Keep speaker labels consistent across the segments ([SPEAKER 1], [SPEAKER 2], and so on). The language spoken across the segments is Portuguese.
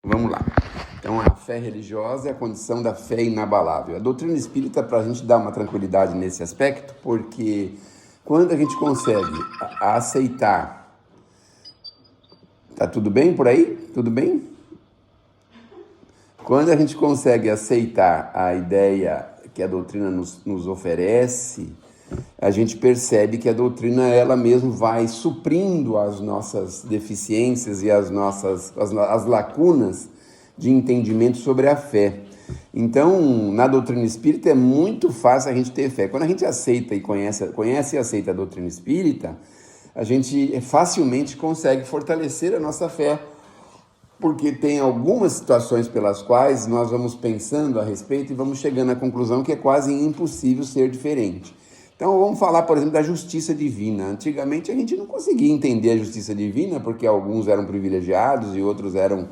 [SPEAKER 1] Vamos lá. Então, a fé religiosa é a condição da fé inabalável. A doutrina espírita, para a gente dar uma tranquilidade nesse aspecto, porque quando a gente consegue aceitar... Tá tudo bem por aí? Tudo bem? Quando a gente consegue aceitar a ideia que a doutrina nos oferece, a gente percebe que a doutrina ela mesma vai suprindo as nossas deficiências e as lacunas de entendimento sobre a fé. Então, na doutrina espírita é muito fácil a gente ter fé. Quando a gente aceita e conhece e aceita a doutrina espírita, a gente facilmente consegue fortalecer a nossa fé, porque tem algumas situações pelas quais nós vamos pensando a respeito e vamos chegando à conclusão que é quase impossível ser diferente. Então vamos falar, por exemplo, da justiça divina. Antigamente a gente não conseguia entender a justiça divina porque alguns eram privilegiados e outros eram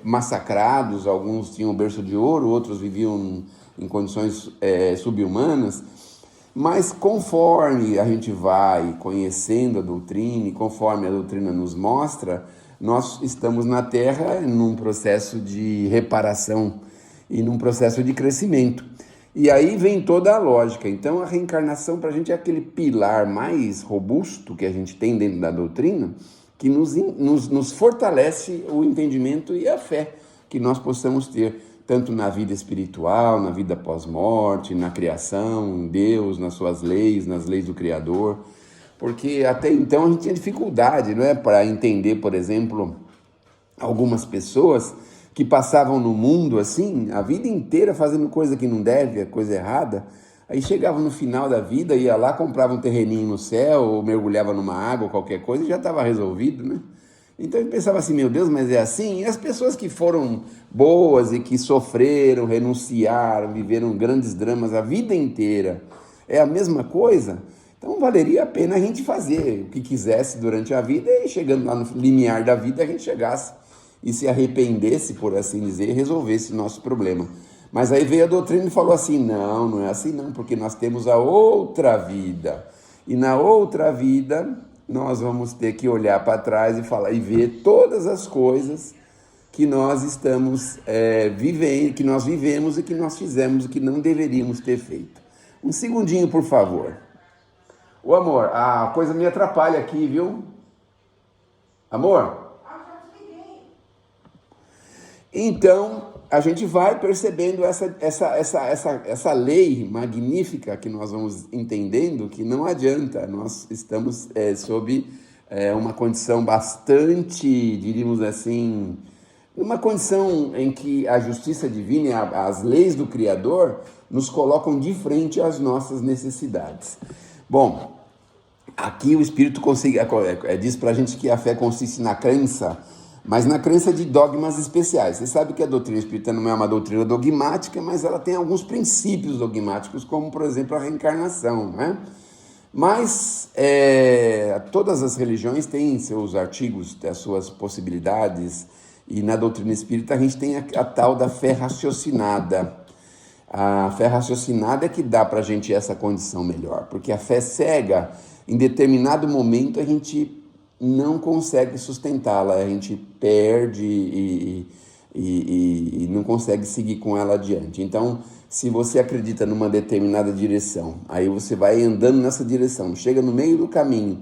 [SPEAKER 1] massacrados, alguns tinham berço de ouro, outros viviam em condições subhumanas. Mas conforme a gente vai conhecendo a doutrina e conforme a doutrina nos mostra, nós estamos na Terra num processo de reparação e num processo de crescimento. E aí vem toda a lógica. Então a reencarnação para a gente é aquele pilar mais robusto que a gente tem dentro da doutrina, que nos fortalece o entendimento e a fé que nós possamos ter, tanto na vida espiritual, na vida pós-morte, na criação, em Deus, nas suas leis, nas leis do Criador. Porque até então a gente tinha dificuldade, não é, para entender, por exemplo, algumas pessoas que passavam no mundo assim, a vida inteira fazendo coisa que não deve, coisa errada, aí chegava no final da vida, ia lá, comprava um terreninho no céu, ou mergulhava numa água, qualquer coisa, e já estava resolvido, né? Então ele pensava assim, meu Deus, mas é assim? E as pessoas que foram boas e que sofreram, renunciaram, viveram grandes dramas a vida inteira, é a mesma coisa? Então valeria a pena a gente fazer o que quisesse durante a vida e chegando lá no limiar da vida a gente chegasse e se arrependesse, por assim dizer, e resolvesse o nosso problema. Mas aí veio a doutrina e falou assim, não é assim não, porque nós temos a outra vida. E na outra vida nós vamos ter que olhar para trás e falar e ver todas as coisas que nós estamos vivendo, que nós vivemos e que nós fizemos o que não deveríamos ter feito. Um segundinho, por favor. Ô amor, a coisa me atrapalha aqui, viu? Amor? Então, a gente vai percebendo essa lei magnífica que nós vamos entendendo que não adianta, nós estamos sob uma condição bastante, diríamos assim, uma condição em que a justiça divina e as leis do Criador nos colocam de frente às nossas necessidades. Bom, aqui o Espírito diz pra gente que a fé consiste na crença, mas na crença de dogmas especiais. Você sabe que a doutrina espírita não é uma doutrina dogmática, mas ela tem alguns princípios dogmáticos, como, por exemplo, a reencarnação, né? Mas todas as religiões têm seus artigos, as suas possibilidades, e na doutrina espírita a gente tem a tal da fé raciocinada. A fé raciocinada é que dá para a gente essa condição melhor, porque a fé cega, em determinado momento a gente não consegue sustentá-la, a gente perde e não consegue seguir com ela adiante. Então, se você acredita numa determinada direção, aí você vai andando nessa direção, chega no meio do caminho,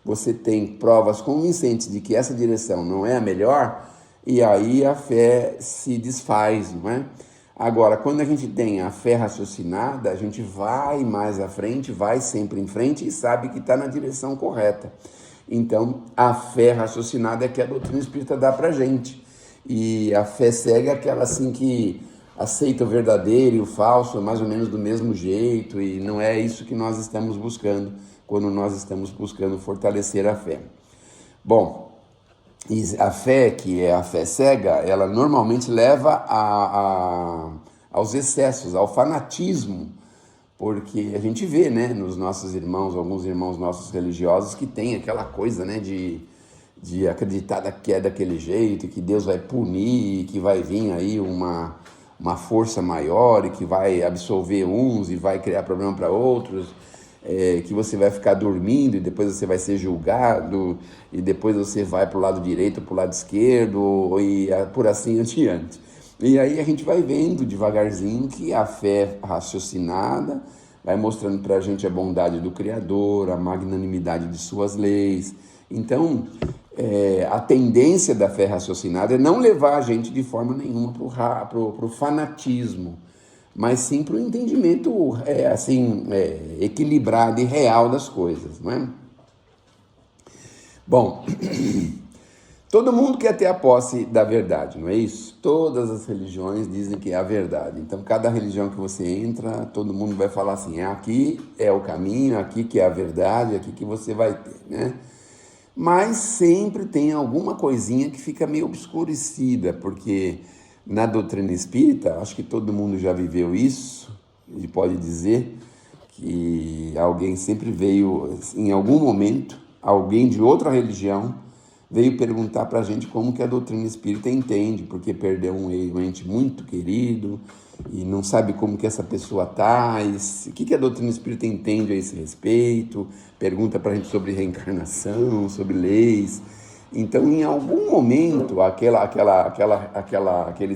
[SPEAKER 1] você tem provas convincentes de que essa direção não é a melhor, e aí a fé se desfaz, não é? Agora, quando a gente tem a fé raciocinada, a gente vai mais à frente, vai sempre em frente e sabe que está na direção correta. Então, a fé raciocinada é que a doutrina espírita dá pra gente. E a fé cega é aquela assim que aceita o verdadeiro e o falso mais ou menos do mesmo jeito, e não é isso que nós estamos buscando quando nós estamos buscando fortalecer a fé. Bom, e a fé, que é a fé cega, ela normalmente leva aos excessos, ao fanatismo, porque a gente vê, né, nos nossos irmãos, alguns irmãos nossos religiosos, que tem aquela coisa, né, de acreditar que é daquele jeito, que Deus vai punir, que vai vir aí uma força maior e que vai absolver uns e vai criar problema para outros. que você vai ficar dormindo e depois você vai ser julgado e depois você vai para o lado direito, para o lado esquerdo e por assim adiante. E aí a gente vai vendo devagarzinho que a fé raciocinada vai mostrando para a gente a bondade do Criador, a magnanimidade de suas leis. Então, a tendência da fé raciocinada é não levar a gente de forma nenhuma para o fanatismo, mas sim para o entendimento equilibrado e real das coisas, não é? Bom, todo mundo quer ter a posse da verdade, não é isso? Todas as religiões dizem que é a verdade. Então, cada religião que você entra, todo mundo vai falar assim, aqui é o caminho, aqui que é a verdade, aqui que você vai ter, né? Mas sempre tem alguma coisinha que fica meio obscurecida, porque na doutrina espírita, acho que todo mundo já viveu isso, e pode dizer que alguém sempre veio, em algum momento, alguém de outra religião veio perguntar para a gente como que a doutrina espírita entende, porque perdeu um ente muito querido e não sabe como que essa pessoa está, o que a doutrina espírita entende a esse respeito, pergunta para a gente sobre reencarnação, sobre leis. Então, em algum momento, aquele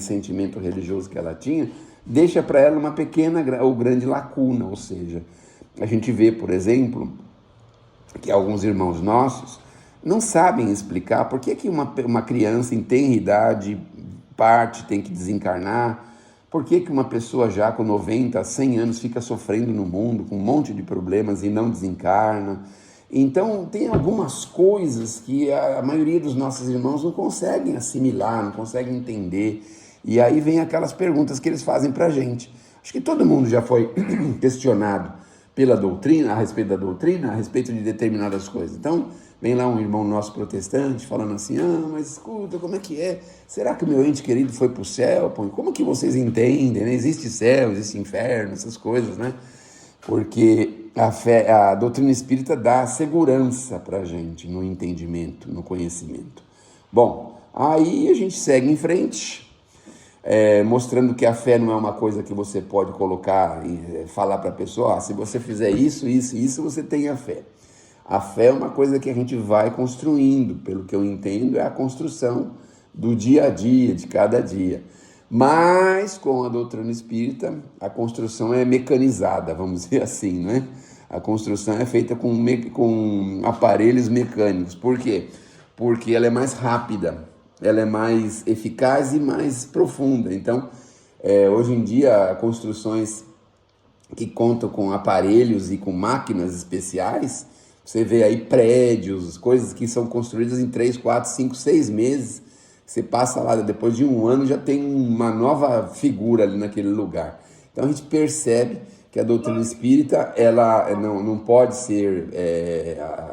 [SPEAKER 1] sentimento religioso que ela tinha, deixa para ela uma pequena ou grande lacuna, ou seja, a gente vê, por exemplo, que alguns irmãos nossos não sabem explicar por que uma criança em tenra idade parte, tem que desencarnar, por que uma pessoa já com 90, 100 anos fica sofrendo no mundo, com um monte de problemas e não desencarna. Então, tem algumas coisas que a maioria dos nossos irmãos não conseguem assimilar, não conseguem entender. E aí vem aquelas perguntas que eles fazem para a gente. Acho que todo mundo já foi questionado pela doutrina, a respeito da doutrina, a respeito de determinadas coisas. Então, vem lá um irmão nosso protestante falando assim, mas escuta, como é que é? Será que o meu ente querido foi para o céu? Como que vocês entendem? Né? Existe céu, existe inferno, essas coisas, né? Porque a doutrina espírita dá segurança para a gente no entendimento, no conhecimento. Bom, aí a gente segue em frente, mostrando que a fé não é uma coisa que você pode colocar e falar para a pessoa, se você fizer isso, isso e isso, você tem a fé. A fé é uma coisa que a gente vai construindo, pelo que eu entendo, é a construção do dia a dia, de cada dia. Mas, com a doutrina espírita, a construção é mecanizada, vamos dizer assim, né? A construção é feita com aparelhos mecânicos. Por quê? Porque ela é mais rápida, ela é mais eficaz e mais profunda. Então, hoje em dia, construções que contam com aparelhos e com máquinas especiais, você vê aí prédios, coisas que são construídas em 3, 4, 5, 6 meses. Você passa lá, depois de um ano, já tem uma nova figura ali naquele lugar. Então a gente percebe que a doutrina espírita, ela não pode ser,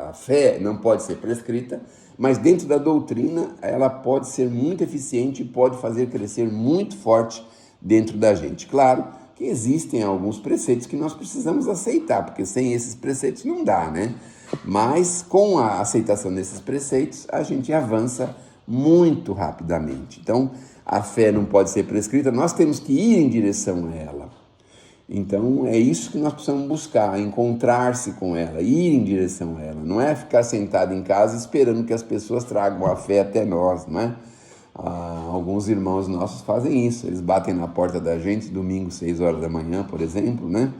[SPEAKER 1] a fé não pode ser prescrita, mas dentro da doutrina ela pode ser muito eficiente e pode fazer crescer muito forte dentro da gente. Claro que existem alguns preceitos que nós precisamos aceitar, porque sem esses preceitos não dá, né? Mas com a aceitação desses preceitos, a gente avança muito rapidamente. Então, a fé não pode ser prescrita, nós temos que ir em direção a ela. Então, é isso que nós precisamos buscar, encontrar-se com ela, ir em direção a ela. Não é ficar sentado em casa esperando que as pessoas tragam a fé até nós, não é? Alguns irmãos nossos fazem isso, eles batem na porta da gente, domingo, 6 horas da manhã, por exemplo, né?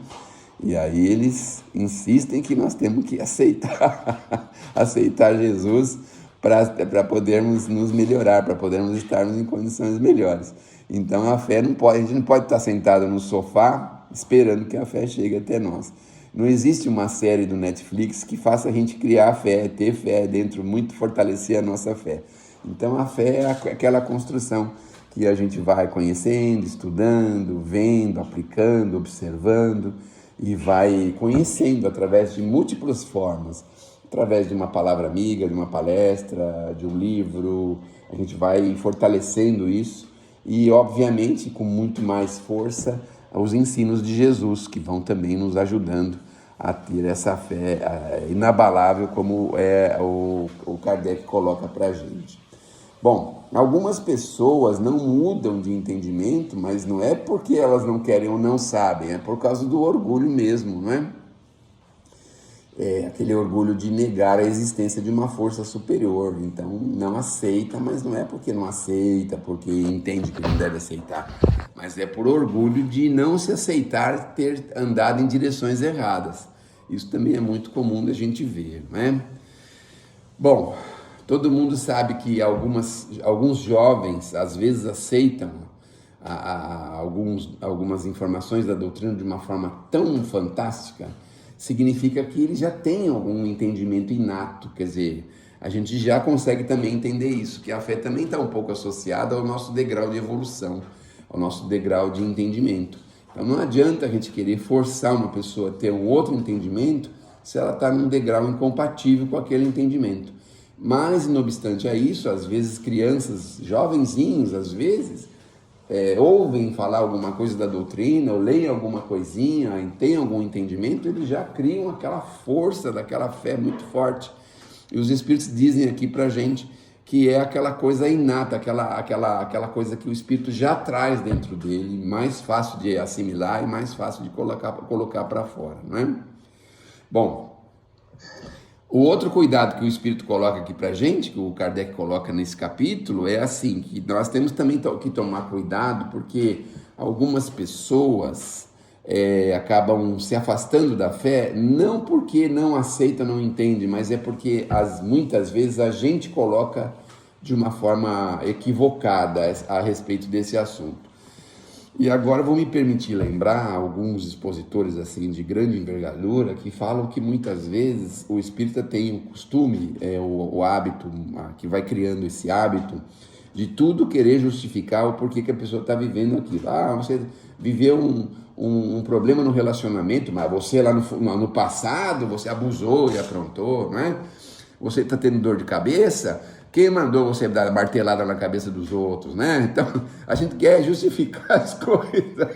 [SPEAKER 1] E aí eles insistem que nós temos que aceitar Jesus para podermos nos melhorar, para podermos estarmos em condições melhores. Então a gente não pode estar sentado no sofá esperando que a fé chegue até nós. Não existe uma série do Netflix que faça a gente criar fé, ter fé dentro, muito fortalecer a nossa fé. Então a fé é aquela construção que a gente vai conhecendo, estudando, vendo, aplicando, observando e vai conhecendo através de múltiplas formas, através de uma palavra amiga, de uma palestra, de um livro. A gente vai fortalecendo isso e, obviamente, com muito mais força, os ensinos de Jesus, que vão também nos ajudando a ter essa fé inabalável, como o Kardec coloca para a gente. Bom, algumas pessoas não mudam de entendimento, mas não é porque elas não querem ou não sabem, é por causa do orgulho mesmo, não é? aquele orgulho de negar a existência de uma força superior. Então não aceita, mas não é porque não aceita, porque entende que não deve aceitar, mas é por orgulho de não se aceitar ter andado em direções erradas. Isso também é muito comum da gente ver, não é? Bom, todo mundo sabe que alguns jovens às vezes aceitam algumas informações da doutrina de uma forma tão fantástica, significa que eles já têm algum entendimento inato, quer dizer, a gente já consegue também entender isso, que a fé também está um pouco associada ao nosso degrau de evolução, ao nosso degrau de entendimento. Então não adianta a gente querer forçar uma pessoa a ter um outro entendimento se ela está num degrau incompatível com aquele entendimento. Mas, não obstante a isso, às vezes crianças, jovenzinhos, às vezes, ouvem falar alguma coisa da doutrina, ou leem alguma coisinha, e têm algum entendimento, eles já criam aquela força daquela fé muito forte. E os Espíritos dizem aqui pra gente que é aquela coisa inata, aquela coisa que o Espírito já traz dentro dele, mais fácil de assimilar e mais fácil de colocar para fora, não é? Bom, o outro cuidado que o Espírito coloca aqui pra gente, que o Kardec coloca nesse capítulo, é assim, que nós temos também que tomar cuidado, porque algumas pessoas acabam se afastando da fé, não porque não aceita, não entende, mas é porque muitas vezes a gente coloca de uma forma equivocada a respeito desse assunto. E agora vou me permitir lembrar alguns expositores assim de grande envergadura que falam que muitas vezes o espírita tem o costume, o hábito, que vai criando esse hábito de tudo querer justificar o porquê que a pessoa está vivendo aquilo. Você viveu um problema no relacionamento, mas você lá no passado, você abusou e aprontou, né? Você está tendo dor de cabeça, quem mandou você dar martelada na cabeça dos outros, né? Então, a gente quer justificar as coisas.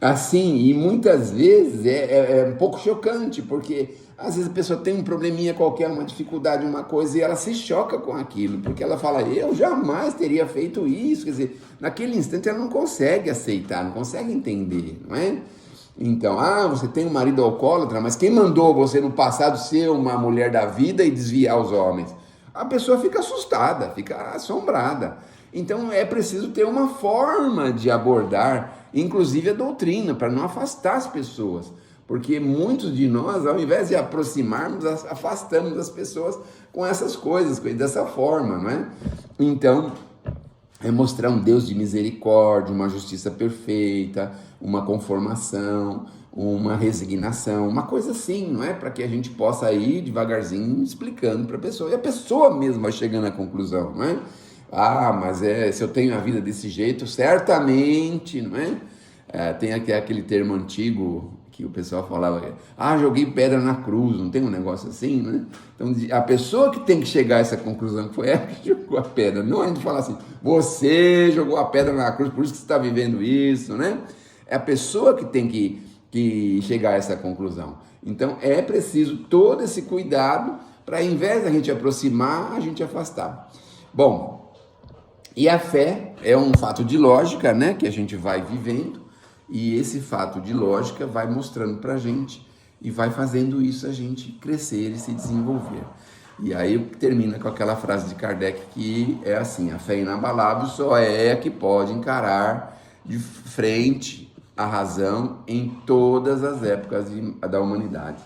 [SPEAKER 1] Assim, e muitas vezes é um pouco chocante, porque às vezes a pessoa tem um probleminha qualquer, uma dificuldade, uma coisa, e ela se choca com aquilo, porque ela fala, eu jamais teria feito isso, quer dizer, naquele instante ela não consegue aceitar, não consegue entender, não é? Então, você tem um marido alcoólatra, mas quem mandou você no passado ser uma mulher da vida e desviar os homens? A pessoa fica assustada, fica assombrada. Então é preciso ter uma forma de abordar, inclusive a doutrina, para não afastar as pessoas. Porque muitos de nós, ao invés de aproximarmos, afastamos as pessoas com essas coisas, dessa forma, não é? Então, é mostrar um Deus de misericórdia, uma justiça perfeita, uma conformação, uma resignação, uma coisa assim, não é? Para que a gente possa ir devagarzinho explicando para a pessoa, e a pessoa mesmo vai chegando à conclusão, não é? Mas se eu tenho a vida desse jeito, certamente, não é? Tem aquele termo antigo que o pessoal falava, joguei pedra na cruz, não tem um negócio assim, né? Então, a pessoa que tem que chegar a essa conclusão foi ela que jogou a pedra, não a gente falar assim, você jogou a pedra na cruz, por isso que você está vivendo isso, né? É a pessoa que tem que chegar a essa conclusão. Então, é preciso todo esse cuidado para, ao invés da gente aproximar, a gente afastar. Bom, e a fé é um fato de lógica, né, que a gente vai vivendo, e esse fato de lógica vai mostrando para a gente e vai fazendo isso a gente crescer e se desenvolver. E aí termina com aquela frase de Kardec que é assim, a fé inabalável só é a que pode encarar de frente a razão em todas as épocas da humanidade.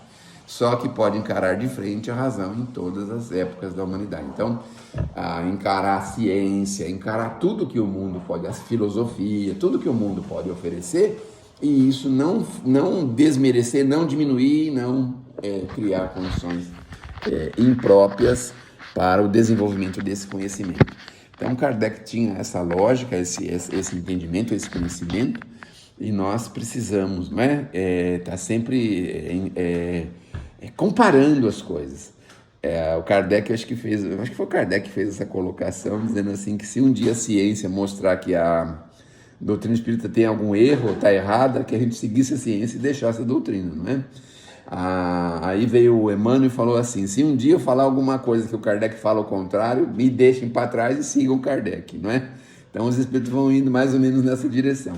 [SPEAKER 1] Só que pode encarar de frente a razão em todas as épocas da humanidade. Então, encarar a ciência, encarar tudo que o mundo pode, a filosofia, tudo que o mundo pode oferecer, e isso não desmerecer, não diminuir, não criar condições impróprias para o desenvolvimento desse conhecimento. Então, Kardec tinha essa lógica, esse entendimento, esse conhecimento, e nós precisamos, né, tá sempre comparando as coisas. O Kardec, acho que foi o Kardec que fez essa colocação, dizendo assim, que se um dia a ciência mostrar que a doutrina espírita tem algum erro, está errada, que a gente seguisse a ciência e deixasse a doutrina, não é? Aí veio o Emmanuel e falou assim, se um dia eu falar alguma coisa que o Kardec fala ao contrário, me deixem para trás e sigam o Kardec, não é? Então os espíritos vão indo mais ou menos nessa direção.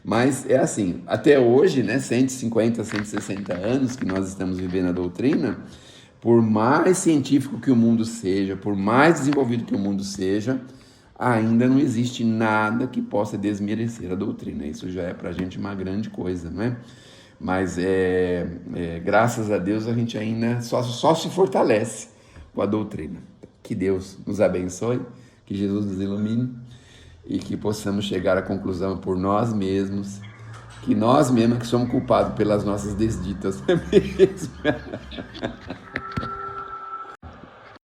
[SPEAKER 1] Mas é assim, até hoje, né, 150, 160 anos que nós estamos vivendo a doutrina, por mais científico que o mundo seja, por mais desenvolvido que o mundo seja, ainda não existe nada que possa desmerecer a doutrina. Isso já é para a gente uma grande coisa, não é? Mas graças a Deus a gente ainda só se fortalece com a doutrina. Que Deus nos abençoe, que Jesus nos ilumine e que possamos chegar à conclusão por nós mesmos, que nós mesmos que somos culpados pelas nossas desditas, não é mesmo?